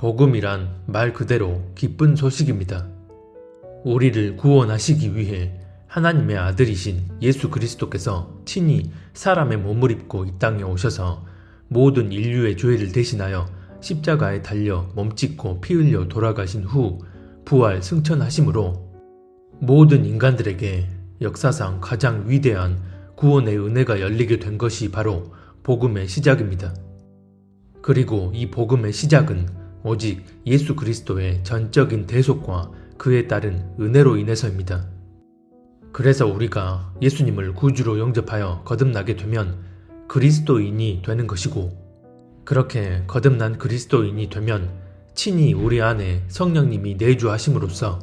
복음이란 말 그대로 기쁜 소식입니다. 우리를 구원하시기 위해 하나님의 아들이신 예수 그리스도께서 친히 사람의 몸을 입고 이 땅에 오셔서 모든 인류의 죄를 대신하여 십자가에 달려 몸짓고 피 흘려 돌아가신 후 부활 승천하심으로 모든 인간들에게 역사상 가장 위대한 구원의 은혜가 열리게 된 것이 바로 복음의 시작입니다. 그리고 이 복음의 시작은 오직 예수 그리스도의 전적인 대속과 그에 따른 은혜로 인해서입니다. 그래서 우리가 예수님을 구주로 영접하여 거듭나게 되면 그리스도인이 되는 것이고, 그렇게 거듭난 그리스도인이 되면 친히 우리 안에 성령님이 내주하심으로써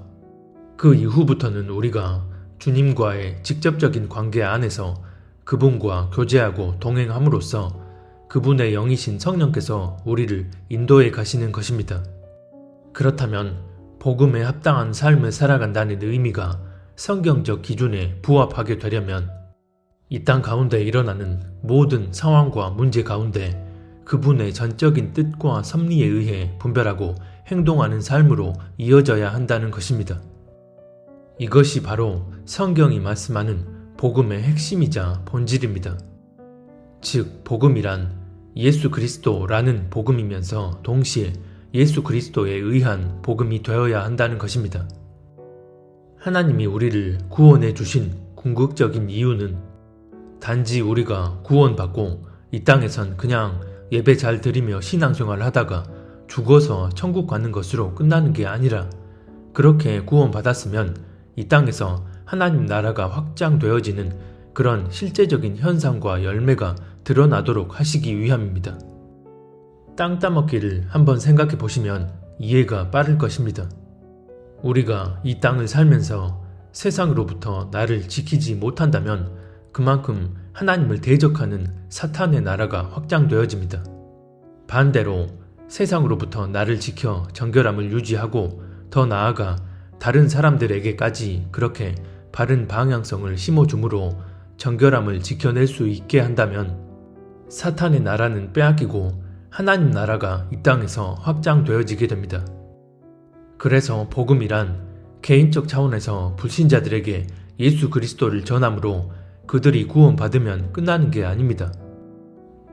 그 이후부터는 우리가 주님과의 직접적인 관계 안에서 그분과 교제하고 동행함으로써 그분의 영이신 성령께서 우리를 인도해 가시는 것입니다. 그렇다면 복음에 합당한 삶을 살아간다는 의미가 성경적 기준에 부합하게 되려면 이 땅 가운데 일어나는 모든 상황과 문제 가운데 그분의 전적인 뜻과 섭리에 의해 분별하고 행동하는 삶으로 이어져야 한다는 것입니다. 이것이 바로 성경이 말씀하는 복음의 핵심이자 본질입니다. 즉, 복음이란 예수 그리스도라는 복음이면서 동시에 예수 그리스도에 의한 복음이 되어야 한다는 것입니다. 하나님이 우리를 구원해 주신 궁극적인 이유는 단지 우리가 구원받고 이 땅에선 그냥 예배 잘 드리며 신앙생활 하다가 죽어서 천국 가는 것으로 끝나는 게 아니라, 그렇게 구원받았으면 이 땅에서 하나님 나라가 확장되어지는 그런 실제적인 현상과 열매가 드러나도록 하시기 위함입니다. 땅 따먹기를 한번 생각해 보시면 이해가 빠를 것입니다. 우리가 이 땅을 살면서 세상으로부터 나를 지키지 못한다면 그만큼 하나님을 대적하는 사탄의 나라가 확장되어집니다. 반대로 세상으로부터 나를 지켜 정결함을 유지하고 더 나아가 다른 사람들에게까지 그렇게 바른 방향성을 심어줌으로 정결함을 지켜낼 수 있게 한다면 사탄의 나라는 빼앗기고 하나님 나라가 이 땅에서 확장되어지게 됩니다. 그래서 복음이란 개인적 차원에서 불신자들에게 예수 그리스도를 전함으로 그들이 구원받으면 끝나는 게 아닙니다.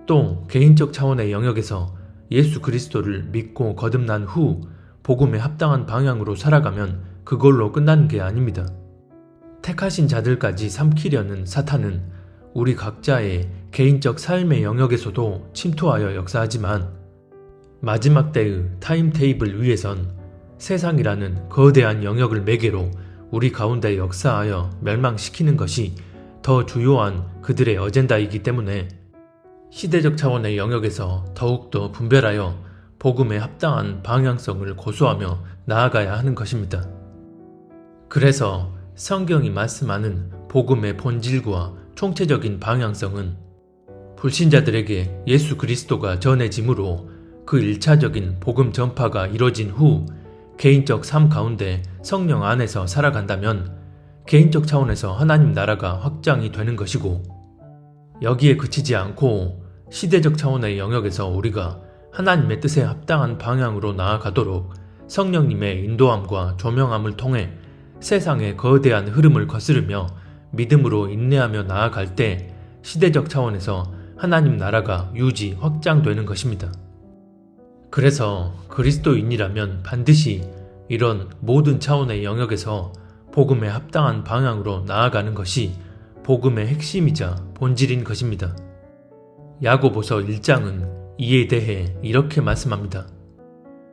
또 개인적 차원의 영역에서 예수 그리스도를 믿고 거듭난 후 복음에 합당한 방향으로 살아가면 그걸로 끝나는 게 아닙니다. 택하신 자들까지 삼키려는 사탄은 우리 각자의 개인적 삶의 영역에서도 침투하여 역사하지만 마지막 때의 타임테이블 위에선 세상이라는 거대한 영역을 매개로 우리 가운데 역사하여 멸망시키는 것이 더 주요한 그들의 어젠다이기 때문에 시대적 차원의 영역에서 더욱더 분별하여 복음에 합당한 방향성을 고수하며 나아가야 하는 것입니다. 그래서 성경이 말씀하는 복음의 본질과 총체적인 방향성은 불신자들에게 예수 그리스도가 전해짐으로 그 1차적인 복음 전파가 이뤄진 후 개인적 삶 가운데 성령 안에서 살아간다면 개인적 차원에서 하나님 나라가 확장이 되는 것이고, 여기에 그치지 않고 시대적 차원의 영역에서 우리가 하나님의 뜻에 합당한 방향으로 나아가도록 성령님의 인도함과 조명함을 통해 세상의 거대한 흐름을 거스르며 믿음으로 인내하며 나아갈 때 시대적 차원에서 하나님 나라가 유지 확장되는 것입니다. 그래서 그리스도인이라면 반드시 이런 모든 차원의 영역에서 복음에 합당한 방향으로 나아가는 것이 복음의 핵심이자 본질인 것입니다. 야고보서 1장은 이에 대해 이렇게 말씀합니다.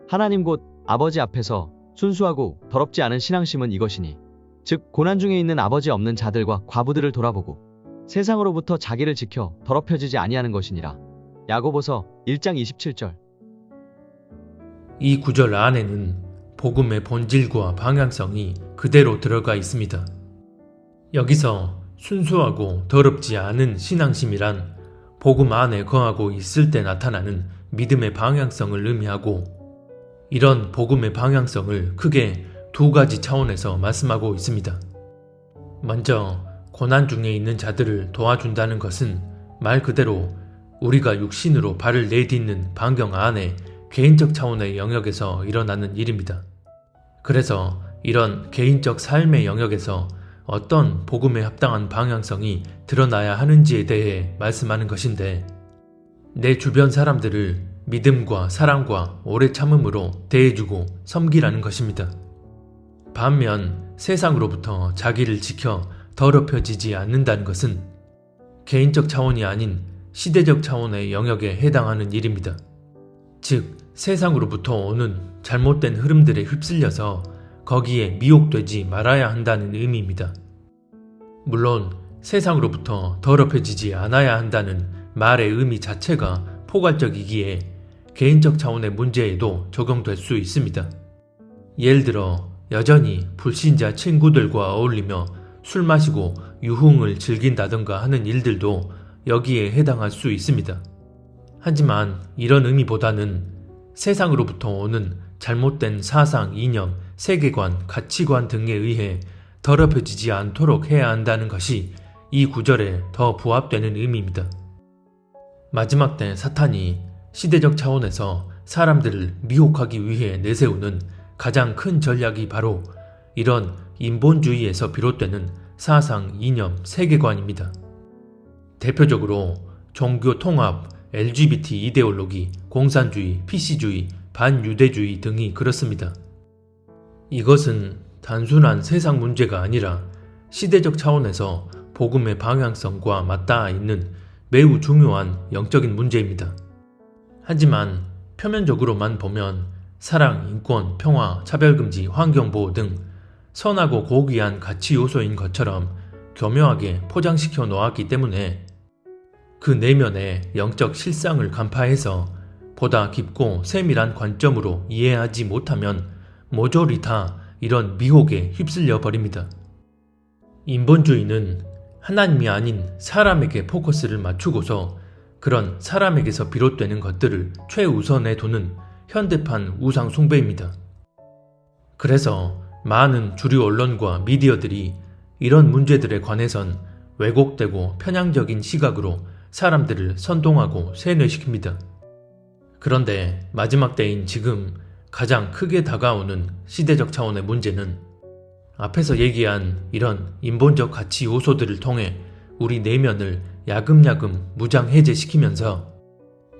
하나님 곧 아버지 앞에서 순수하고 더럽지 않은 신앙심은 이것이니, 즉 고난 중에 있는 아버지 없는 자들과 과부들을 돌아보고 세상으로부터 자기를 지켜 더럽혀지지 아니하는 것이니라. 야고보서 1장 27절. 이 구절 안에는 복음의 본질과 방향성이 그대로 들어가 있습니다. 여기서 순수하고 더럽지 않은 신앙심이란 복음 안에 거하고 있을 때 나타나는 믿음의 방향성을 의미하고, 이런 복음의 방향성을 크게 두 가지 차원에서 말씀하고 있습니다. 먼저 고난 중에 있는 자들을 도와준다는 것은 말 그대로 우리가 육신으로 발을 내딛는 반경 안에 개인적 차원의 영역에서 일어나는 일입니다. 그래서 이런 개인적 삶의 영역에서 어떤 복음에 합당한 방향성이 드러나야 하는지에 대해 말씀하는 것인데, 내 주변 사람들을 믿음과 사랑과 오래 참음으로 대해주고 섬기라는 것입니다. 반면 세상으로부터 자기를 지켜 더럽혀지지 않는다는 것은 개인적 차원이 아닌 시대적 차원의 영역에 해당하는 일입니다. 즉, 세상으로부터 오는 잘못된 흐름들에 휩쓸려서 거기에 미혹되지 말아야 한다는 의미입니다. 물론 세상으로부터 더럽혀지지 않아야 한다는 말의 의미 자체가 포괄적이기에 개인적 차원의 문제에도 적용될 수 있습니다. 예를 들어 여전히 불신자 친구들과 어울리며 술 마시고 유흥을 즐긴다던가 하는 일들도 여기에 해당할 수 있습니다. 하지만 이런 의미보다는 세상으로부터 오는 잘못된 사상, 이념, 세계관, 가치관 등에 의해 더럽혀지지 않도록 해야 한다는 것이 이 구절에 더 부합되는 의미입니다. 마지막 때 사탄이 시대적 차원에서 사람들을 미혹하기 위해 내세우는 가장 큰 전략이 바로 이런 인본주의에서 비롯되는 사상, 이념, 세계관입니다. 대표적으로 종교 통합, LGBT 이데올로기, 공산주의, PC주의, 반유대주의 등이 그렇습니다. 이것은 단순한 세상 문제가 아니라 시대적 차원에서 복음의 방향성과 맞닿아 있는 매우 중요한 영적인 문제입니다. 하지만 표면적으로만 보면 사랑, 인권, 평화, 차별금지, 환경보호 등 선하고 고귀한 가치 요소인 것처럼 교묘하게 포장시켜 놓았기 때문에 그 내면의 영적 실상을 간파해서 보다 깊고 세밀한 관점으로 이해하지 못하면 모조리 다 이런 미혹에 휩쓸려 버립니다. 인본주의는 하나님이 아닌 사람에게 포커스를 맞추고서 그런 사람에게서 비롯되는 것들을 최우선에 두는 현대판 우상 숭배입니다. 그래서 많은 주류 언론과 미디어들이 이런 문제들에 관해선 왜곡되고 편향적인 시각으로 사람들을 선동하고 세뇌시킵니다. 그런데 마지막 때인 지금 가장 크게 다가오는 시대적 차원의 문제는 앞에서 얘기한 이런 인본적 가치 요소들을 통해 우리 내면을 야금야금 무장해제시키면서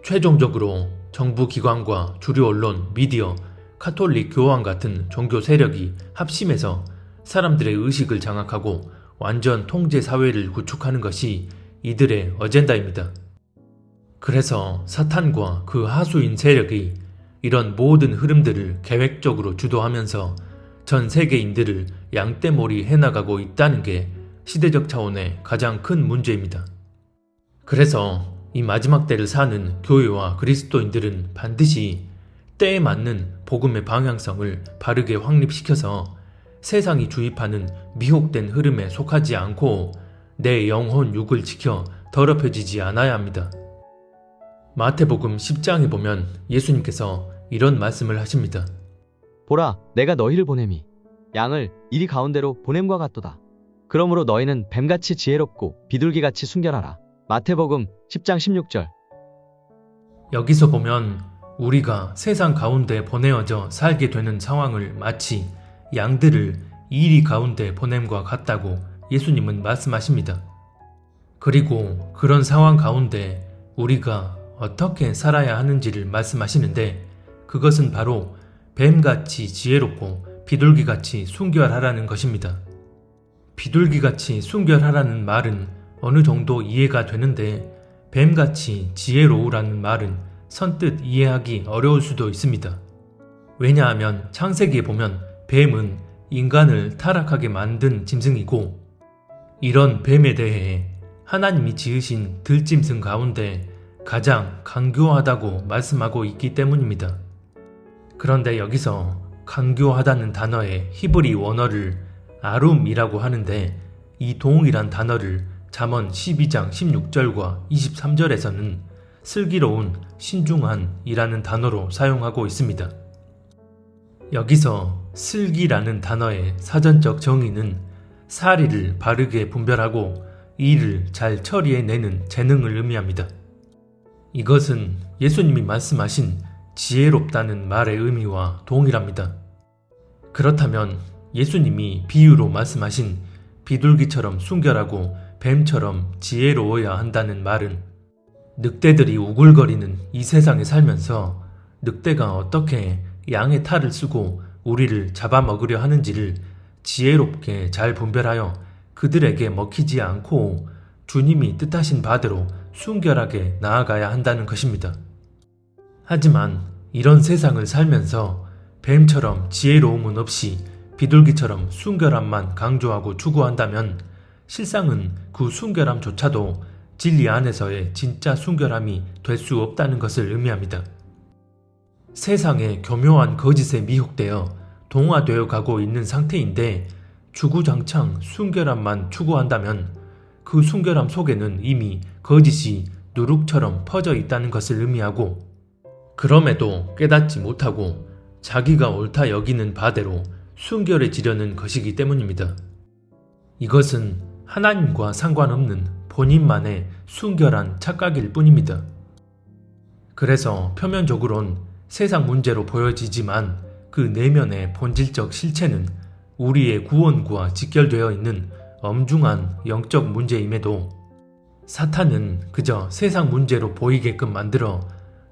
최종적으로 정부 기관과 주류 언론, 미디어, 카톨릭 교황 같은 종교 세력이 합심해서 사람들의 의식을 장악하고 완전 통제 사회를 구축하는 것이 이들의 어젠다입니다. 그래서 사탄과 그 하수인 세력이 이런 모든 흐름들을 계획적으로 주도하면서 전 세계인들을 양떼몰이 해나가고 있다는 게 시대적 차원의 가장 큰 문제입니다. 그래서 이 마지막 때를 사는 교회와 그리스도인들은 반드시 때에 맞는 복음의 방향성을 바르게 확립시켜서 세상이 주입하는 미혹된 흐름에 속하지 않고 내 영혼 육을 지켜 더럽혀지지 않아야 합니다. 마태복음 10장에 보면 예수님께서 이런 말씀을 하십니다. 보라, 내가 너희를 보냄이 양을 이리 가운데로 보냄과 같도다. 그러므로 너희는 뱀같이 지혜롭고 비둘기같이 순결하라. 마태복음 10장 16절. 여기서 보면 우리가 세상 가운데 보내어져 살게 되는 상황을 마치 양들을 이리 가운데 보냄과 같다고 예수님은 말씀하십니다. 그리고 그런 상황 가운데 우리가 어떻게 살아야 하는지를 말씀하시는데 그것은 바로 뱀같이 지혜롭고 비둘기같이 순결하라는 것입니다. 비둘기같이 순결하라는 말은 어느 정도 이해가 되는데 뱀같이 지혜로우라는 말은 선뜻 이해하기 어려울 수도 있습니다. 왜냐하면 창세기에 보면 뱀은 인간을 타락하게 만든 짐승이고 이런 뱀에 대해 하나님이 지으신 들짐승 가운데 가장 강교하다고 말씀하고 있기 때문입니다. 그런데 여기서 강교하다는 단어의 히브리 원어를 아룸이라고 하는데 이 동일한 단어를 잠언 12장 16절과 23절에서는 슬기로운, 신중한이라는 단어로 사용하고 있습니다. 여기서 슬기라는 단어의 사전적 정의는 사리를 바르게 분별하고 일을 잘 처리해내는 재능을 의미합니다. 이것은 예수님이 말씀하신 지혜롭다는 말의 의미와 동일합니다. 그렇다면 예수님이 비유로 말씀하신 비둘기처럼 순결하고 뱀처럼 지혜로워야 한다는 말은 늑대들이 우글거리는 이 세상에 살면서 늑대가 어떻게 양의 탈을 쓰고 우리를 잡아먹으려 하는지를 지혜롭게 잘 분별하여 그들에게 먹히지 않고 주님이 뜻하신 바대로 순결하게 나아가야 한다는 것입니다. 하지만 이런 세상을 살면서 뱀처럼 지혜로움은 없이 비둘기처럼 순결함만 강조하고 추구한다면 실상은 그 순결함조차도 진리 안에서의 진짜 순결함이 될 수 없다는 것을 의미합니다. 세상에 교묘한 거짓에 미혹되어 동화되어 가고 있는 상태인데 주구장창 순결함만 추구한다면 그 순결함 속에는 이미 거짓이 누룩처럼 퍼져 있다는 것을 의미하고, 그럼에도 깨닫지 못하고 자기가 옳다 여기는 바대로 순결해지려는 것이기 때문입니다. 이것은 하나님과 상관없는 본인만의 순결한 착각일 뿐입니다. 그래서 표면적으론 세상 문제로 보여지지만 그 내면의 본질적 실체는 우리의 구원과 직결되어 있는 엄중한 영적 문제임에도 사탄은 그저 세상 문제로 보이게끔 만들어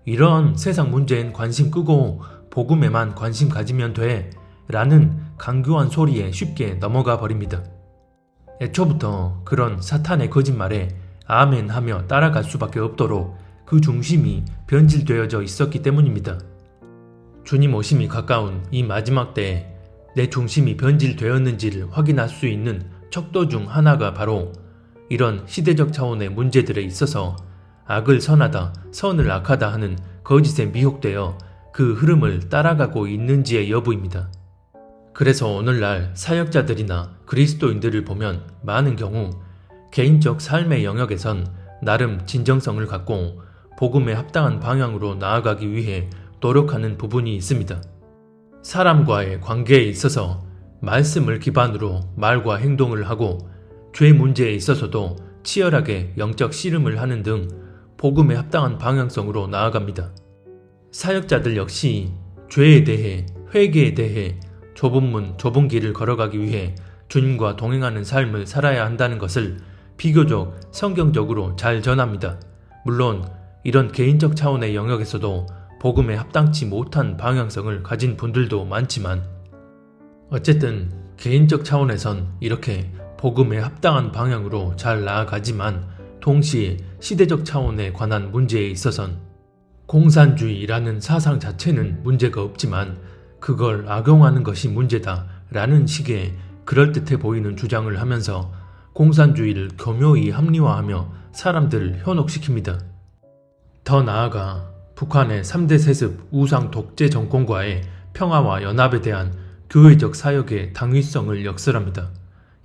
이런 세상 문제엔 관심 끄고 복음에만 관심 가지면 돼 라는 강교한 소리에 쉽게 넘어가 버립니다. 애초부터 그런 사탄의 거짓말에 아멘 하며 따라갈 수밖에 없도록 그 중심이 변질되어져 있었기 때문입니다. 주님 오심이 가까운 이 마지막 때에 내 중심이 변질되었는지를 확인할 수 있는 척도 중 하나가 바로 이런 시대적 차원의 문제들에 있어서 악을 선하다, 선을 악하다 하는 거짓에 미혹되어 그 흐름을 따라가고 있는지의 여부입니다. 그래서 오늘날 사역자들이나 그리스도인들을 보면 많은 경우 개인적 삶의 영역에선 나름 진정성을 갖고 복음에 합당한 방향으로 나아가기 위해 노력하는 부분이 있습니다. 사람과의 관계에 있어서 말씀을 기반으로 말과 행동을 하고 죄 문제에 있어서도 치열하게 영적 씨름을 하는 등 복음에 합당한 방향성으로 나아갑니다. 사역자들 역시 죄에 대해, 회개에 대해 좁은 문, 좁은 길을 걸어가기 위해 주님과 동행하는 삶을 살아야 한다는 것을 비교적 성경적으로 잘 전합니다. 물론 이런 개인적 차원의 영역에서도 복음에 합당치 못한 방향성을 가진 분들도 많지만 어쨌든 개인적 차원에선 이렇게 복음에 합당한 방향으로 잘 나아가지만 동시에 시대적 차원에 관한 문제에 있어선 공산주의라는 사상 자체는 문제가 없지만 그걸 악용하는 것이 문제다 라는 식의 그럴듯해 보이는 주장을 하면서 공산주의를 교묘히 합리화하며 사람들을 현혹시킵니다. 더 나아가 북한의 3대 세습 우상 독재 정권과의 평화와 연합에 대한 교회적 사역의 당위성을 역설합니다.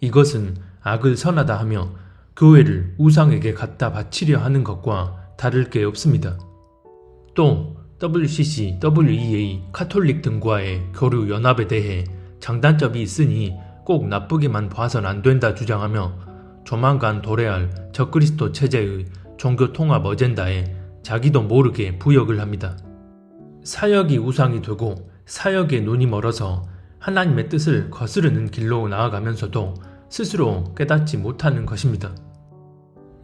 이것은 악을 선하다 하며 교회를 우상에게 갖다 바치려 하는 것과 다를 게 없습니다. 또 WCC, WEA, 카톨릭 등과의 교류 연합에 대해 장단점이 있으니 꼭 나쁘게만 봐선 안 된다 주장하며 조만간 도래할 적그리스도 체제의 종교 통합 어젠다에 자기도 모르게 부역을 합니다. 사역이 우상이 되고 사역의 눈이 멀어서 하나님의 뜻을 거스르는 길로 나아가면서도 스스로 깨닫지 못하는 것입니다.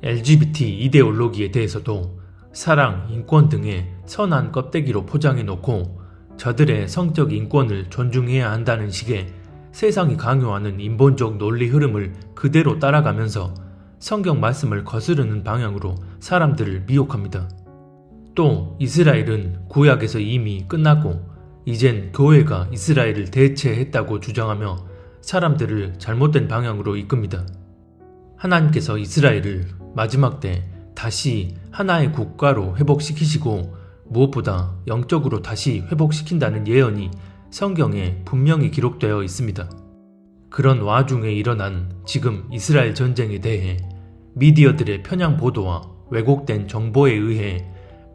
LGBT 이데올로기에 대해서도 사랑, 인권 등의 선한 껍데기로 포장해 놓고 저들의 성적 인권을 존중해야 한다는 식의 세상이 강요하는 인본적 논리 흐름을 그대로 따라가면서 성경 말씀을 거스르는 방향으로 사람들을 미혹합니다. 또 이스라엘은 구약에서 이미 끝났고 이젠 교회가 이스라엘을 대체했다고 주장하며 사람들을 잘못된 방향으로 이끕니다. 하나님께서 이스라엘을 마지막 때 다시 하나의 국가로 회복시키시고 무엇보다 영적으로 다시 회복시킨다는 예언이 성경에 분명히 기록되어 있습니다. 그런 와중에 일어난 지금 이스라엘 전쟁에 대해 미디어들의 편향 보도와 왜곡된 정보에 의해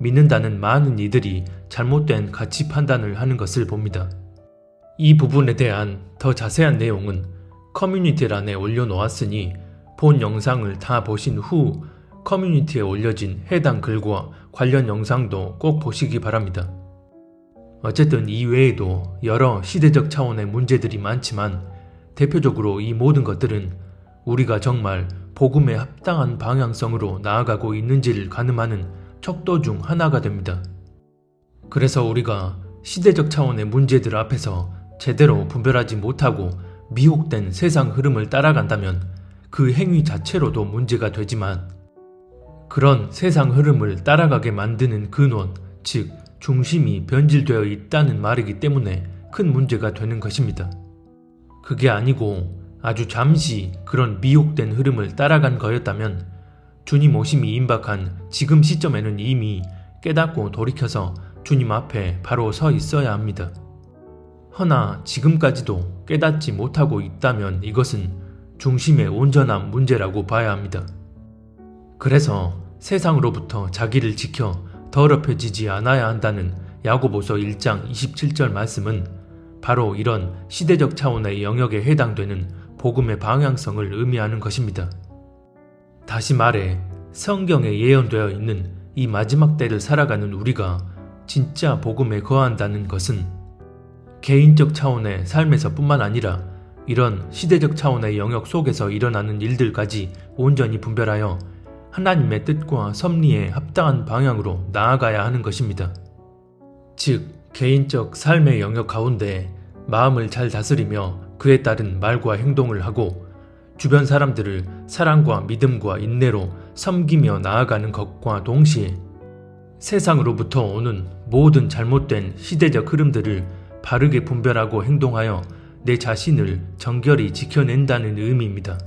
믿는다는 많은 이들이 잘못된 가치 판단을 하는 것을 봅니다. 이 부분에 대한 더 자세한 내용은 커뮤니티란에 올려놓았으니 본 영상을 다 보신 후 커뮤니티에 올려진 해당 글과 관련 영상도 꼭 보시기 바랍니다. 어쨌든 이 외에도 여러 시대적 차원의 문제들이 많지만 대표적으로 이 모든 것들은 우리가 정말 복음에 합당한 방향성으로 나아가고 있는지를 가늠하는 척도 중 하나가 됩니다. 그래서 우리가 시대적 차원의 문제들 앞에서 제대로 분별하지 못하고 미혹된 세상 흐름을 따라간다면 그 행위 자체로도 문제가 되지만 그런 세상 흐름을 따라가게 만드는 근원, 즉 중심이 변질되어 있다는 말이기 때문에 큰 문제가 되는 것입니다. 그게 아니고 아주 잠시 그런 미혹된 흐름을 따라간 거였다면 주님 오심이 임박한 지금 시점에는 이미 깨닫고 돌이켜서 주님 앞에 바로 서 있어야 합니다. 허나 지금까지도 깨닫지 못하고 있다면 이것은 중심의 온전한 문제라고 봐야 합니다. 그래서 세상으로부터 자기를 지켜 더럽혀지지 않아야 한다는 야고보서 1장 27절 말씀은 바로 이런 시대적 차원의 영역에 해당되는 복음의 방향성을 의미하는 것입니다. 다시 말해 성경에 예언되어 있는 이 마지막 때를 살아가는 우리가 진짜 복음에 거한다는 것은 개인적 차원의 삶에서 뿐만 아니라 이런 시대적 차원의 영역 속에서 일어나는 일들까지 온전히 분별하여 하나님의 뜻과 섭리에 합당한 방향으로 나아가야 하는 것입니다. 즉, 개인적 삶의 영역 가운데 마음을 잘 다스리며 그에 따른 말과 행동을 하고 주변 사람들을 사랑과 믿음과 인내로 섬기며 나아가는 것과 동시에 세상으로부터 오는 모든 잘못된 시대적 흐름들을 바르게 분별하고 행동하여 내 자신을 정결히 지켜낸다는 의미입니다.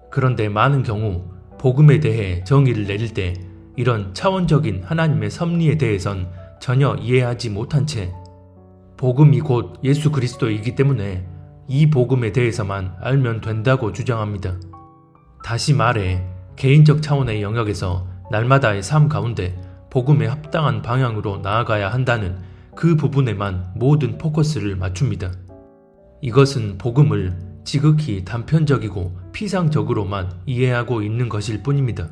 그런데 많은 경우 복음에 대해 정의를 내릴 때 이런 차원적인 하나님의 섭리에 대해선 전혀 이해하지 못한 채 복음이 곧 예수 그리스도이기 때문에 이 복음에 대해서만 알면 된다고 주장합니다. 다시 말해 개인적 차원의 영역에서 날마다의 삶 가운데 복음에 합당한 방향으로 나아가야 한다는 그 부분에만 모든 포커스를 맞춥니다. 이것은 복음을 지극히 단편적이고 피상적으로만 이해하고 있는 것일 뿐입니다.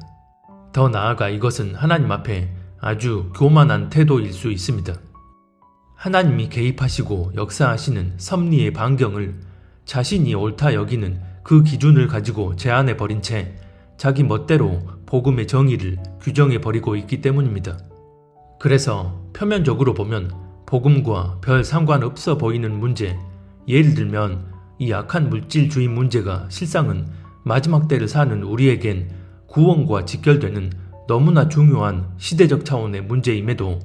더 나아가 이것은 하나님 앞에 아주 교만한 태도일 수 있습니다. 하나님이 개입하시고 역사하시는 섭리의 반경을 자신이 옳다 여기는 그 기준을 가지고 제한해버린 채 자기 멋대로 복음의 정의를 규정해버리고 있기 때문입니다. 그래서 표면적으로 보면 복음과 별 상관없어 보이는 문제, 예를 들면 이 악한 물질주의 문제가 실상은 마지막 때를 사는 우리에겐 구원과 직결되는 너무나 중요한 시대적 차원의 문제임에도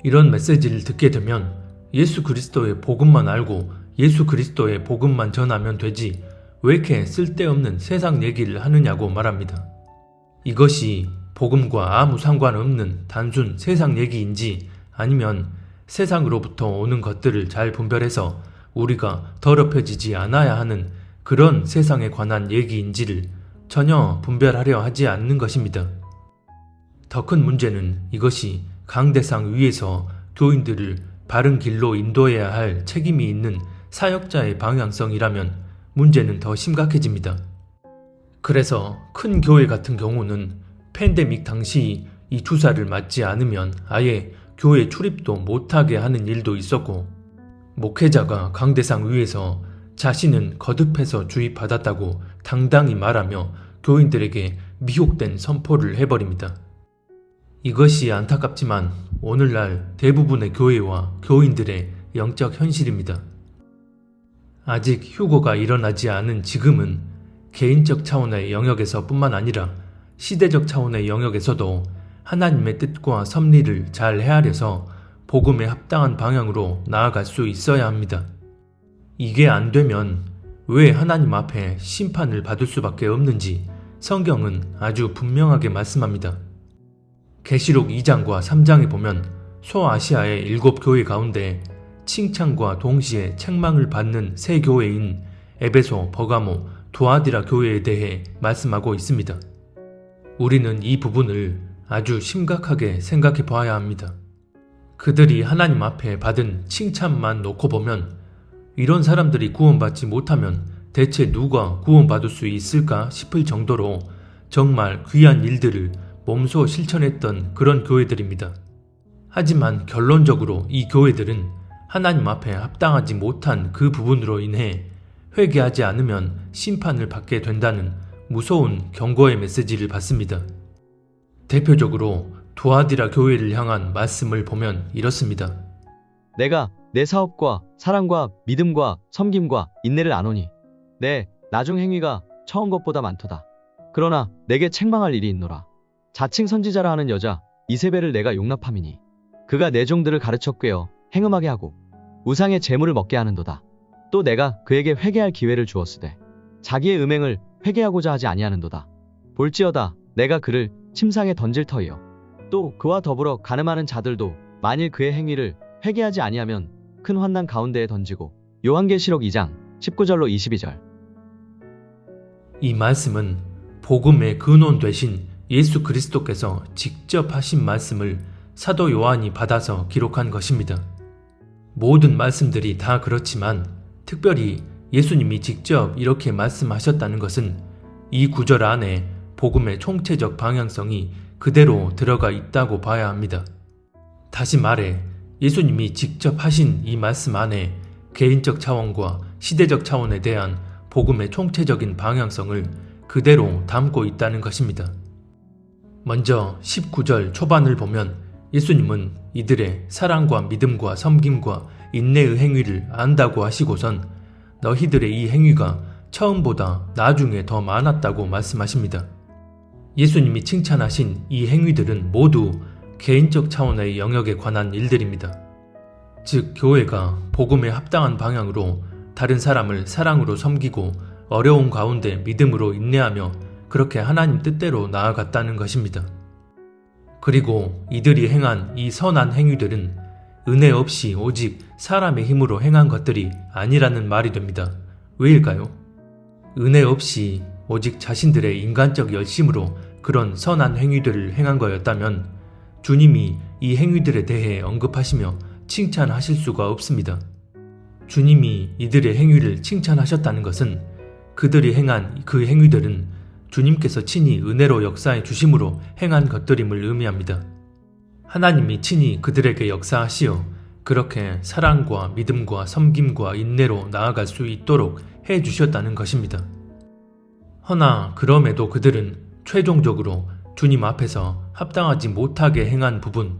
이런 메시지를 듣게 되면 예수 그리스도의 복음만 알고 예수 그리스도의 복음만 전하면 되지 왜 이렇게 쓸데없는 세상 얘기를 하느냐고 말합니다. 이것이 복음과 아무 상관없는 단순 세상 얘기인지 아니면 세상으로부터 오는 것들을 잘 분별해서 우리가 더럽혀지지 않아야 하는 그런 세상에 관한 얘기인지를 전혀 분별하려 하지 않는 것입니다. 더 큰 문제는 이것이 강대상 위에서 교인들을 바른 길로 인도해야 할 책임이 있는 사역자의 방향성이라면 문제는 더 심각해집니다. 그래서 큰 교회 같은 경우는 팬데믹 당시 이 주사를 맞지 않으면 아예 교회 출입도 못하게 하는 일도 있었고 목회자가 강대상 위에서 자신은 거듭해서 주입받았다고 당당히 말하며 교인들에게 미혹된 선포를 해버립니다. 이것이 안타깝지만 오늘날 대부분의 교회와 교인들의 영적 현실입니다. 아직 휴거가 일어나지 않은 지금은 개인적 차원의 영역에서 뿐만 아니라 시대적 차원의 영역에서도 하나님의 뜻과 섭리를 잘 헤아려서 복음에 합당한 방향으로 나아갈 수 있어야 합니다. 이게 안 되면 왜 하나님 앞에 심판을 받을 수밖에 없는지 성경은 아주 분명하게 말씀합니다. 계시록 2장과 3장에 보면 소아시아의 7교회 가운데 칭찬과 동시에 책망을 받는 세 교회인 에베소, 버가모, 두아디라 교회에 대해 말씀하고 있습니다. 우리는 이 부분을 아주 심각하게 생각해 봐야 합니다. 그들이 하나님 앞에 받은 칭찬만 놓고 보면 이런 사람들이 구원받지 못하면 대체 누가 구원받을 수 있을까 싶을 정도로 정말 귀한 일들을 몸소 실천했던 그런 교회들입니다. 하지만 결론적으로 이 교회들은 하나님 앞에 합당하지 못한 그 부분으로 인해 회개하지 않으면 심판을 받게 된다는 무서운 경고의 메시지를 받습니다. 대표적으로 두아디라 교회를 향한 말씀을 보면 이렇습니다. 내가 내 사업과 사랑과 믿음과 섬김과 인내를 아노니 내 나중 행위가 처음 것보다 많도다. 그러나 내게 책망할 일이 있노라. 자칭 선지자라 하는 여자 이세벨을 내가 용납함이니 그가 내 종들을 가르쳐 꿰어 행음하게 하고 우상의 재물을 먹게 하는도다. 또 내가 그에게 회개할 기회를 주었으되 자기의 음행을 회개하고자 하지 아니하는도다. 볼지어다 내가 그를 침상에 던질 터이요 또 그와 더불어 가늠하는 자들도 만일 그의 행위를 회개하지 아니하면 큰 환난 가운데에 던지고. 요한계시록 2장 19절로 22절. 이 말씀은 복음의 근원 되신 예수 그리스도께서 직접 하신 말씀을 사도 요한이 받아서 기록한 것입니다. 모든 말씀들이 다 그렇지만 특별히 예수님이 직접 이렇게 말씀하셨다는 것은 이 구절 안에 복음의 총체적 방향성이 그대로 들어가 있다고 봐야 합니다. 다시 말해 예수님이 직접 하신 이 말씀 안에 개인적 차원과 시대적 차원에 대한 복음의 총체적인 방향성을 그대로 담고 있다는 것입니다. 먼저 19절 초반을 보면 예수님은 이들의 사랑과 믿음과 섬김과 인내의 행위를 안다고 하시고선 너희들의 이 행위가 처음보다 나중에 더 많았다고 말씀하십니다. 예수님이 칭찬하신 이 행위들은 모두 개인적 차원의 영역에 관한 일들입니다. 즉 교회가 복음에 합당한 방향으로 다른 사람을 사랑으로 섬기고 어려운 가운데 믿음으로 인내하며 그렇게 하나님 뜻대로 나아갔다는 것입니다. 그리고 이들이 행한 이 선한 행위들은 은혜 없이 오직 사람의 힘으로 행한 것들이 아니라는 말이 됩니다. 왜일까요? 은혜 없이 오직 자신들의 인간적 열심으로 그런 선한 행위들을 행한 거였다면 주님이 이 행위들에 대해 언급하시며 칭찬하실 수가 없습니다. 주님이 이들의 행위를 칭찬하셨다는 것은 그들이 행한 그 행위들은 주님께서 친히 은혜로 역사해 주심으로 행한 것들임을 의미합니다. 하나님이 친히 그들에게 역사하시어 그렇게 사랑과 믿음과 섬김과 인내로 나아갈 수 있도록 해 주셨다는 것입니다. 허나 그럼에도 그들은 최종적으로 주님 앞에서 합당하지 못하게 행한 부분,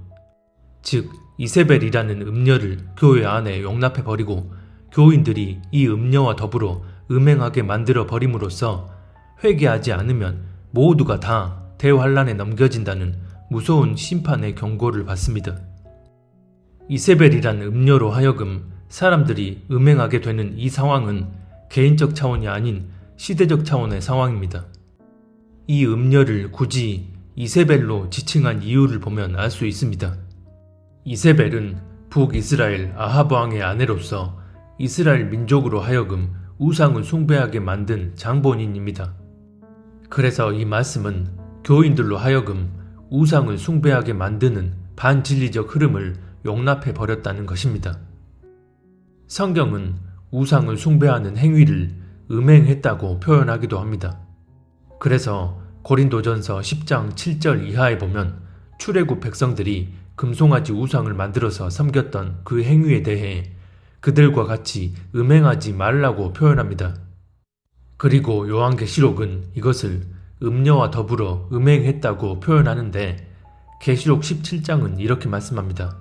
즉 이세벨이라는 음녀를 교회 안에 용납해버리고 교인들이 이 음녀와 더불어 음행하게 만들어 버림으로써 회개하지 않으면 모두가 다 대환란에 넘겨진다는 무서운 심판의 경고를 받습니다. 이세벨이란 음녀로 하여금 사람들이 음행하게 되는 이 상황은 개인적 차원이 아닌 시대적 차원의 상황입니다. 이 음녀를 굳이 이세벨로 지칭한 이유를 보면 알 수 있습니다. 이세벨은 북이스라엘 아하브 왕의 아내로서 이스라엘 민족으로 하여금 우상을 숭배하게 만든 장본인입니다. 그래서 이 말씀은 교인들로 하여금 우상을 숭배하게 만드는 반진리적 흐름을 용납해 버렸다는 것입니다. 성경은 우상을 숭배하는 행위를 음행했다고 표현하기도 합니다. 그래서 고린도전서 10장 7절 이하에 보면 출애굽 백성들이 금송아지 우상을 만들어서 섬겼던 그 행위에 대해 그들과 같이 음행하지 말라고 표현합니다. 그리고 요한계시록은 이것을 음녀와 더불어 음행했다고 표현하는데 계시록 17장은 이렇게 말씀합니다.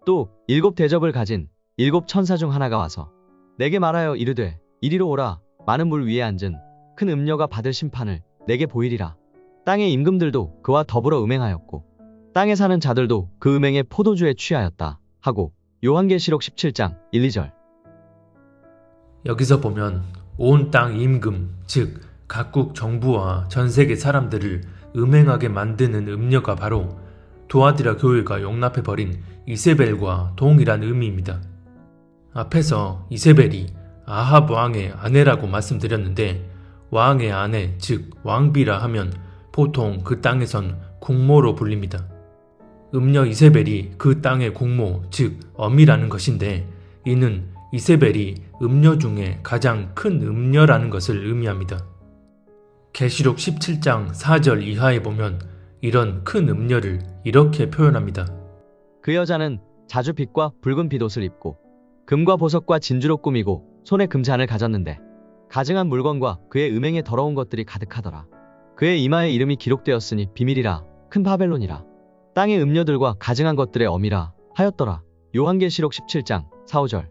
또 7 대접을 가진 7 천사 중 하나가 와서 내게 말하여 이르되 이리로 오라. 많은 물 위에 앉은 큰 음녀가 받을 심판을 내게 보이리라. 땅의 임금들도 그와 더불어 음행하였고 땅에 사는 자들도 그 음행의 포도주에 취하였다 하고. 요한계시록 17장 1, 2절. 여기서 보면 온 땅 임금, 즉 각국 정부와 전 세계 사람들을 음행하게 만드는 음녀가 바로 두아디라 교회가 용납해버린 이세벨과 동일한 의미입니다. 앞에서 이세벨이 아합 왕의 아내라고 말씀드렸는데 왕의 아내, 즉 왕비라 하면 보통 그 땅에선 국모로 불립니다. 음녀 이세벨이 그 땅의 국모, 즉 어미라는 것인데 이는 이세벨이 음녀 중에 가장 큰 음녀라는 것을 의미합니다. 계시록 17장 4절 이하에 보면 이런 큰 음녀를 이렇게 표현합니다. 그 여자는 자주 빛과 붉은 빛옷을 입고 금과 보석과 진주로 꾸미고 손에 금잔을 가졌는데 가증한 물건과 그의 음행에 더러운 것들이 가득하더라. 그의 이마에 이름이 기록되었으니 비밀이라 큰 바벨론이라 땅의 음료들과 가증한 것들의 어미라 하였더라. 요한계시록 17장 4, 5절.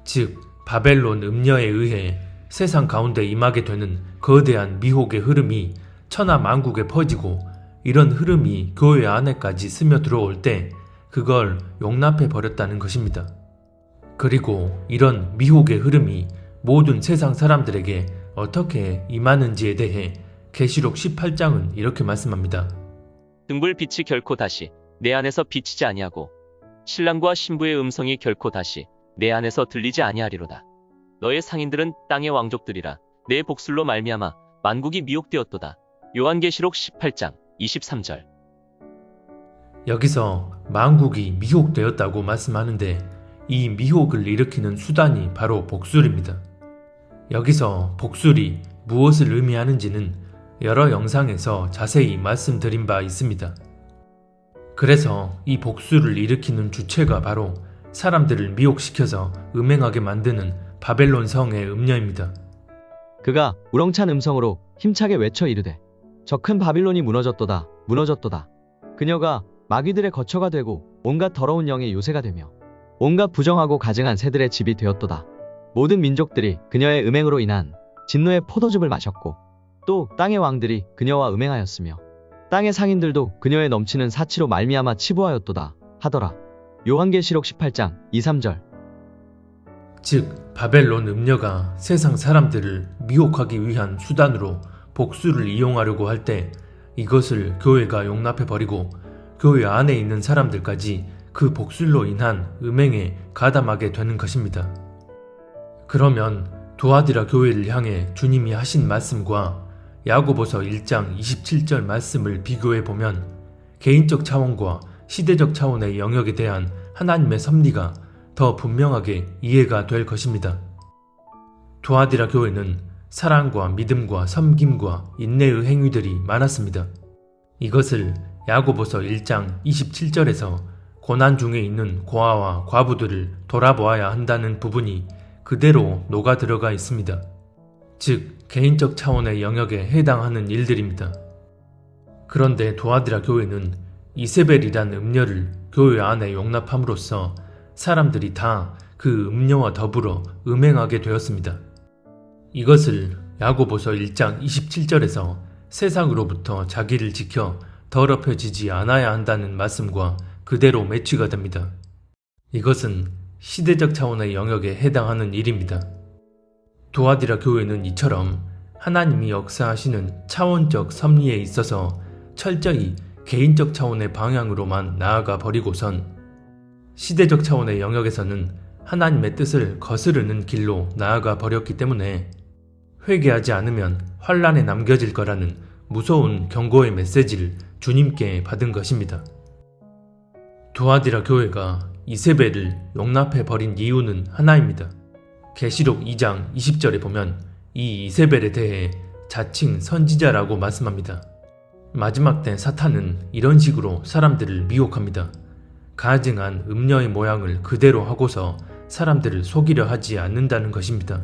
즉 바벨론 음녀에 의해 세상 가운데 임하게 되는 거대한 미혹의 흐름이 천하 만국에 퍼지고 이런 흐름이 교회 안에까지 스며들어올 때 그걸 용납해 버렸다는 것입니다. 그리고 이런 미혹의 흐름이 모든 세상 사람들에게 어떻게 임하는지에 대해 계시록 18장은 이렇게 말씀합니다. 등불 빛이 결코 다시 내 안에서 비치지 아니하고 신랑과 신부의 음성이 결코 다시 내 안에서 들리지 아니하리로다. 너의 상인들은 땅의 왕족들이라 내 복술로 말미암아 만국이 미혹되었도다. 요한계시록 18장 23절. 여기서 만국이 미혹되었다고 말씀하는데 이 미혹을 일으키는 수단이 바로 복술입니다. 여기서 복술이 무엇을 의미하는지는 여러 영상에서 자세히 말씀드린 바 있습니다. 그래서 이 복술을 일으키는 주체가 바로 사람들을 미혹시켜서 음행하게 만드는 바벨론 성의 음녀입니다. 그가 우렁찬 음성으로 힘차게 외쳐 이르되 저 큰 바빌론이 무너졌도다 무너졌도다. 그녀가 마귀들의 거처가 되고 온갖 더러운 영의 요새가 되며 온갖 부정하고 가증한 새들의 집이 되었도다. 모든 민족들이 그녀의 음행으로 인한 진노의 포도즙을 마셨고 또 땅의 왕들이 그녀와 음행하였으며 땅의 상인들도 그녀의 넘치는 사치로 말미암아 치부하였도다 하더라. 요한계시록 18장 2, 3절. 즉 바벨론 음녀가 세상 사람들을 미혹하기 위한 수단으로 복술을 이용하려고 할 때 이것을 교회가 용납해버리고 교회 안에 있는 사람들까지 그 복술로 인한 음행에 가담하게 되는 것입니다. 그러면 두아디라 교회를 향해 주님이 하신 말씀과 야고보서 1장 27절 말씀을 비교해보면 개인적 차원과 시대적 차원의 영역에 대한 하나님의 섭리가 더 분명하게 이해가 될 것입니다. 두아디라 교회는 사랑과 믿음과 섬김과 인내의 행위들이 많았습니다. 이것을 야고보서 1장 27절에서 고난 중에 있는 고아와 과부들을 돌아보아야 한다는 부분이 그대로 녹아 들어가 있습니다. 즉 개인적 차원의 영역에 해당하는 일들입니다. 그런데 두아디라 교회는 이세벨이란 음녀를 교회 안에 용납함으로써 사람들이 다 그 음녀와 더불어 음행하게 되었습니다. 이것을 야고보서 1장 27절에서 세상으로부터 자기를 지켜 더럽혀지지 않아야 한다는 말씀과 그대로 매치가 됩니다. 이것은 시대적 차원의 영역에 해당하는 일입니다. 두아디라 교회는 이처럼 하나님이 역사하시는 차원적 섭리에 있어서 철저히 개인적 차원의 방향으로만 나아가 버리고선 시대적 차원의 영역에서는 하나님의 뜻을 거스르는 길로 나아가 버렸기 때문에 회개하지 않으면 환란에 남겨질 거라는 무서운 경고의 메시지를 주님께 받은 것입니다. 두아디라 교회가 이세벨을 용납해버린 이유는 하나입니다. 계시록 2장 20절에 보면 이 이세벨에 대해 자칭 선지자라고 말씀합니다. 마지막 때 사탄은 이런 식으로 사람들을 미혹합니다. 가증한 음녀의 모양을 그대로 하고서 사람들을 속이려 하지 않는다는 것입니다.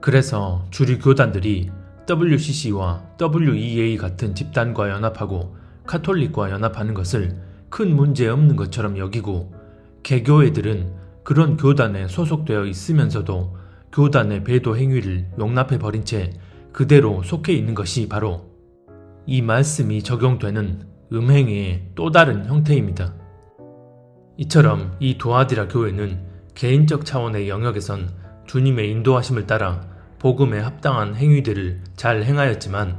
그래서 주류 교단들이 WCC와 WEA 같은 집단과 연합하고 카톨릭과 연합하는 것을 큰 문제 없는 것처럼 여기고 개교회들은 그런 교단에 소속되어 있으면서도 교단의 배도 행위를 용납해버린 채 그대로 속해 있는 것이 바로 이 말씀이 적용되는 음행의 또 다른 형태입니다. 이처럼 이 두아디라 교회는 개인적 차원의 영역에선 주님의 인도하심을 따라 복음에 합당한 행위들을 잘 행하였지만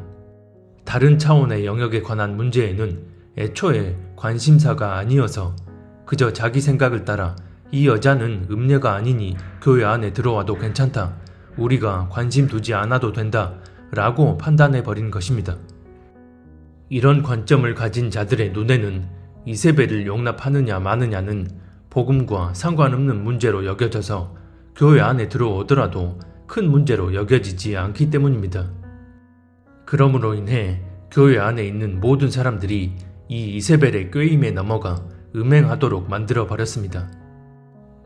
다른 차원의 영역에 관한 문제에는 애초에 관심사가 아니어서 그저 자기 생각을 따라 이 여자는 음녀가 아니니 교회 안에 들어와도 괜찮다, 우리가 관심 두지 않아도 된다 라고 판단해버린 것입니다. 이런 관점을 가진 자들의 눈에는 이세벨을 용납하느냐 마느냐는 복음과 상관없는 문제로 여겨져서 교회 안에 들어오더라도 큰 문제로 여겨지지 않기 때문입니다. 그러므로 인해 교회 안에 있는 모든 사람들이 이 이세벨의 꾀임에 넘어가 음행하도록 만들어 버렸습니다.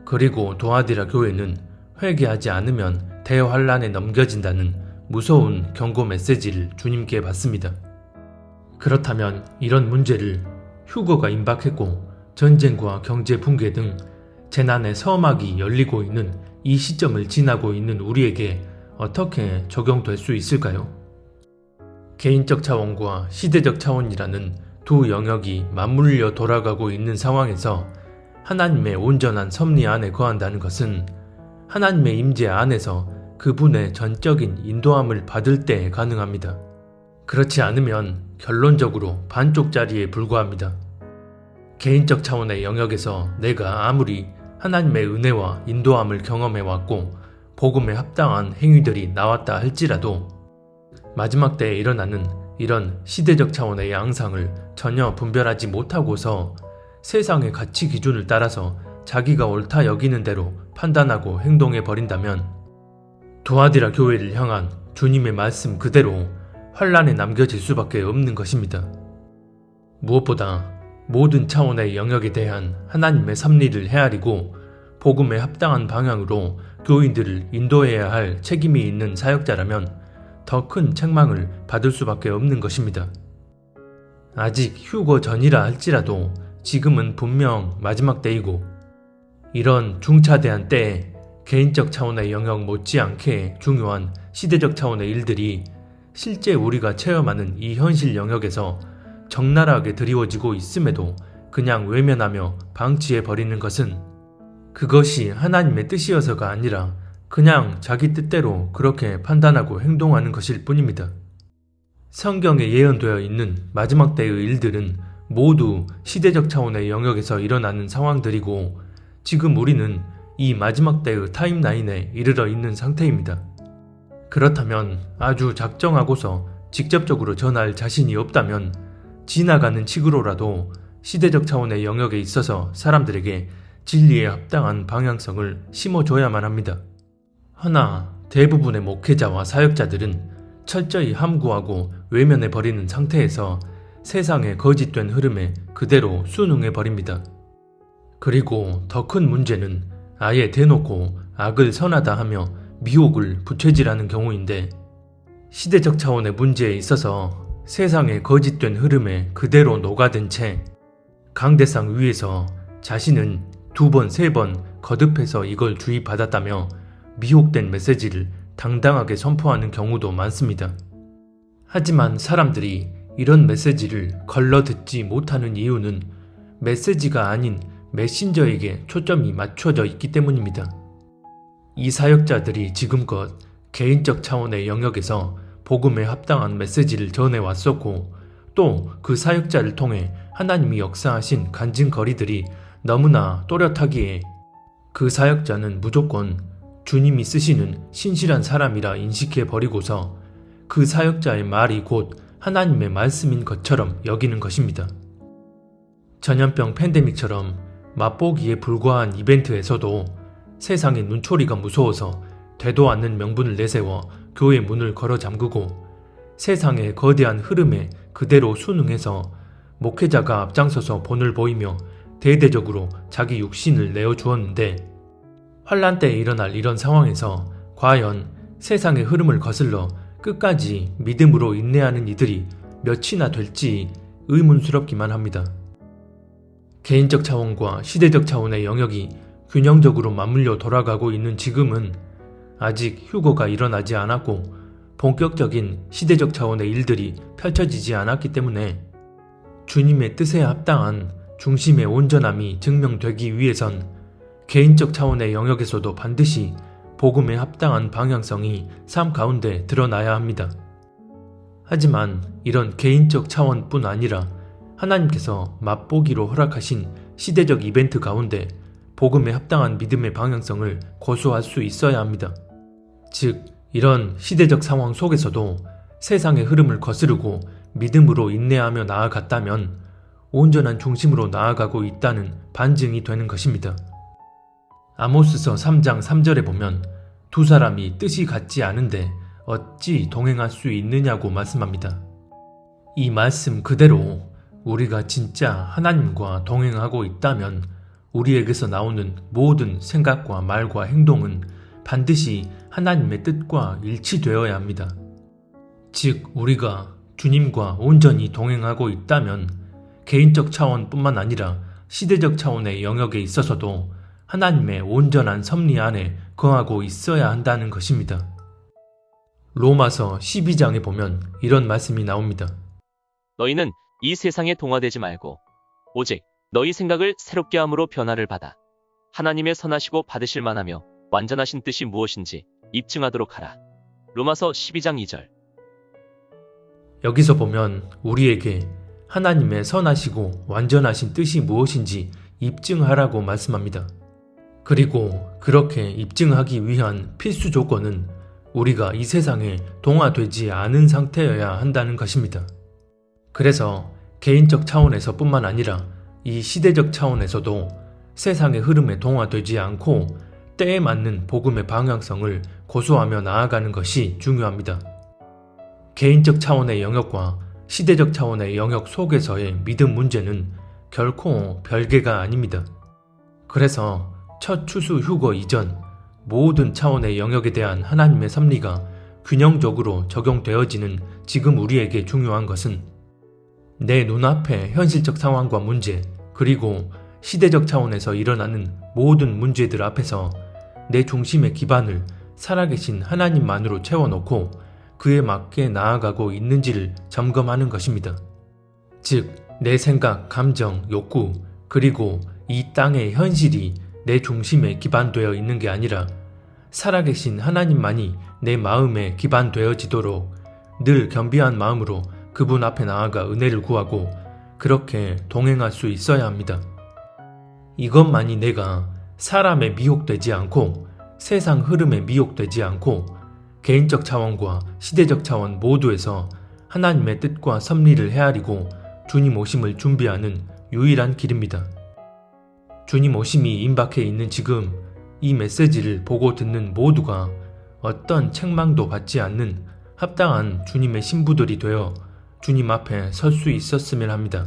그리고 도아디라 교회는 회개하지 않으면 대환란에 넘겨진다는 무서운 경고 메시지를 주님께 받습니다. 그렇다면 이런 문제를 휴거가 임박했고 전쟁과 경제 붕괴 등 재난의 서막이 열리고 있는 이 시점을 지나고 있는 우리에게 어떻게 적용될 수 있을까요? 개인적 차원과 시대적 차원이라는 두 영역이 맞물려 돌아가고 있는 상황에서 하나님의 온전한 섭리 안에 거한다는 것은 하나님의 임재 안에서 그분의 전적인 인도함을 받을 때 가능합니다. 그렇지 않으면 결론적으로 반쪽짜리에 불과합니다. 개인적 차원의 영역에서 내가 아무리 하나님의 은혜와 인도함을 경험해왔고 복음에 합당한 행위들이 나왔다 할지라도 마지막 때에 일어나는 이런 시대적 차원의 양상을 전혀 분별하지 못하고서 세상의 가치 기준을 따라서 자기가 옳다 여기는 대로 판단하고 행동해 버린다면 도아디라 교회를 향한 주님의 말씀 그대로 환란에 남겨질 수밖에 없는 것입니다. 무엇보다 모든 차원의 영역에 대한 하나님의 섭리를 헤아리고 복음에 합당한 방향으로 교인들을 인도해야 할 책임이 있는 사역자라면 더 큰 책망을 받을 수밖에 없는 것입니다. 아직 휴거 전이라 할지라도 지금은 분명 마지막 때이고 이런 중차대한 때에 개인적 차원의 영역 못지않게 중요한 시대적 차원의 일들이 실제 우리가 체험하는 이 현실 영역에서 적나라하게 드리워지고 있음에도 그냥 외면하며 방치해버리는 것은 그것이 하나님의 뜻이어서가 아니라 그냥 자기 뜻대로 그렇게 판단하고 행동하는 것일 뿐입니다. 성경에 예언되어 있는 마지막 때의 일들은 모두 시대적 차원의 영역에서 일어나는 상황들이고 지금 우리는 이 마지막 때의 타임라인에 이르러 있는 상태입니다. 그렇다면 아주 작정하고서 직접적으로 전할 자신이 없다면 지나가는 칙으로라도 시대적 차원의 영역에 있어서 사람들에게 진리에 합당한 방향성을 심어줘야만 합니다. 허나 대부분의 목회자와 사역자들은 철저히 함구하고 외면해버리는 상태에서 세상의 거짓된 흐름에 그대로 순응해버립니다. 그리고 더 큰 문제는 아예 대놓고 악을 선하다 하며 미혹을 부채질하는 경우인데 시대적 차원의 문제에 있어서 세상의 거짓된 흐름에 그대로 녹아든 채 강대상 위에서 자신은 2번, 3번 거듭해서 이걸 주입받았다며 미혹된 메시지를 당당하게 선포하는 경우도 많습니다. 하지만 사람들이 이런 메시지를 걸러 듣지 못하는 이유는 메시지가 아닌 메신저에게 초점이 맞춰져 있기 때문입니다. 이 사역자들이 지금껏 개인적 차원의 영역에서 복음에 합당한 메시지를 전해왔었고 또 그 사역자를 통해 하나님이 역사하신 간증거리들이 너무나 또렷하기에 그 사역자는 무조건 주님이 쓰시는 신실한 사람이라 인식해버리고서 그 사역자의 말이 곧 하나님의 말씀인 것처럼 여기는 것입니다. 전염병 팬데믹처럼 맛보기에 불과한 이벤트에서도 세상의 눈초리가 무서워서 되도 않는 명분을 내세워 교회 문을 걸어 잠그고 세상의 거대한 흐름에 그대로 순응해서 목회자가 앞장서서 본을 보이며 대대적으로 자기 육신을 내어주었는데 환란 때에 일어날 이런 상황에서 과연 세상의 흐름을 거슬러 끝까지 믿음으로 인내하는 이들이 몇이나 될지 의문스럽기만 합니다. 개인적 차원과 시대적 차원의 영역이 균형적으로 맞물려 돌아가고 있는 지금은 아직 휴거가 일어나지 않았고 본격적인 시대적 차원의 일들이 펼쳐지지 않았기 때문에 주님의 뜻에 합당한 중심의 온전함이 증명되기 위해선 개인적 차원의 영역에서도 반드시 복음에 합당한 방향성이 삶 가운데 드러나야 합니다. 하지만 이런 개인적 차원뿐 아니라 하나님께서 맛보기로 허락하신 시대적 이벤트 가운데 복음에 합당한 믿음의 방향성을 고수할 수 있어야 합니다. 즉, 이런 시대적 상황 속에서도 세상의 흐름을 거스르고 믿음으로 인내하며 나아갔다면 온전한 중심으로 나아가고 있다는 반증이 되는 것입니다. 아모스서 3장 3절에 보면 두 사람이 뜻이 같지 않은데 어찌 동행할 수 있느냐고 말씀합니다. 이 말씀 그대로 우리가 진짜 하나님과 동행하고 있다면 우리에게서 나오는 모든 생각과 말과 행동은 반드시 하나님의 뜻과 일치되어야 합니다. 즉, 우리가 주님과 온전히 동행하고 있다면 개인적 차원뿐만 아니라 시대적 차원의 영역에 있어서도 하나님의 온전한 섭리 안에 거하고 있어야 한다는 것입니다. 로마서 12장에 보면 이런 말씀이 나옵니다. 너희는 이 세상에 동화되지 말고 오직 너희 생각을 새롭게 함으로 변화를 받아 하나님의 선하시고 받으실 만하며 완전하신 뜻이 무엇인지 입증하도록 하라. 로마서 12장 2절. 여기서 보면 우리에게 하나님의 선하시고 완전하신 뜻이 무엇인지 입증하라고 말씀합니다. 그리고 그렇게 입증하기 위한 필수 조건은 우리가 이 세상에 동화되지 않은 상태여야 한다는 것입니다. 그래서 개인적 차원에서 뿐만 아니라 이 시대적 차원에서도 세상의 흐름에 동화되지 않고 때에 맞는 복음의 방향성을 고수하며 나아가는 것이 중요합니다. 개인적 차원의 영역과 시대적 차원의 영역 속에서의 믿음 문제는 결코 별개가 아닙니다. 그래서 첫 추수 휴거 이전 모든 차원의 영역에 대한 하나님의 섭리가 균형적으로 적용되어지는 지금 우리에게 중요한 것은 내 눈앞의 현실적 상황과 문제, 그리고 시대적 차원에서 일어나는 모든 문제들 앞에서 내 중심의 기반을 살아계신 하나님만으로 채워놓고 그에 맞게 나아가고 있는지를 점검하는 것입니다. 즉, 내 생각, 감정, 욕구, 그리고 이 땅의 현실이 내 중심에 기반되어 있는 게 아니라 살아계신 하나님만이 내 마음에 기반되어지도록 늘 겸비한 마음으로 그분 앞에 나아가 은혜를 구하고 그렇게 동행할 수 있어야 합니다. 이것만이 내가 사람에 미혹되지 않고 세상 흐름에 미혹되지 않고 개인적 차원과 시대적 차원 모두에서 하나님의 뜻과 섭리를 헤아리고 주님 오심을 준비하는 유일한 길입니다. 주님 오심이 임박해 있는 지금 이 메시지를 보고 듣는 모두가 어떤 책망도 받지 않는 합당한 주님의 신부들이 되어 주님 앞에 설 수 있었으면 합니다.